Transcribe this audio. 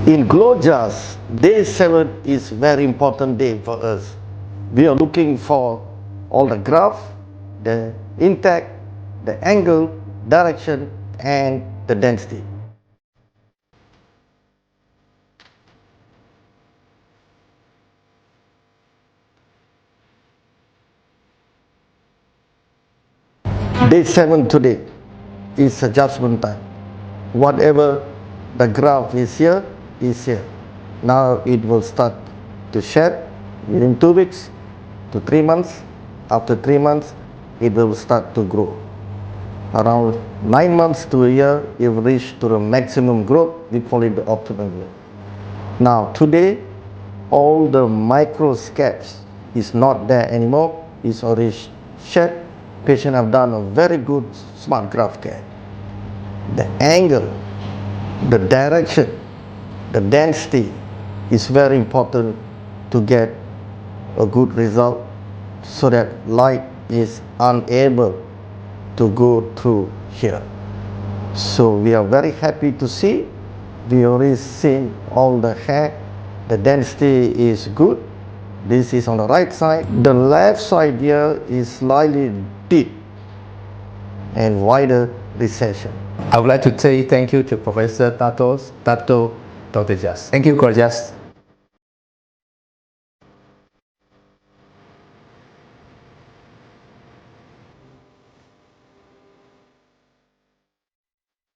In GLOJAS, day 7 is very important day for us. We are looking for all the graph, the intact, the angle, direction and the density. Day 7 today is adjustment time. Whatever the graph is here. Now it will start to shed within 2 weeks to 3 months. After 3 months, it will start to grow. Around 9 months to a year, it will reach to the maximum growth. We call it the optimum growth. Now today, all the micro scabs is not there anymore. It's already shed. Patient have done a very good smart graft care. The angle, the direction, the density is very important to get a good result, so that light is unable to go through here. So we are very happy to see. We already seen all the hair. The density is good. This is on the right side. The left side here is slightly deep and wider recession. I would like to say thank you to Professor Dr. Jas. Thank you, GLOJAS.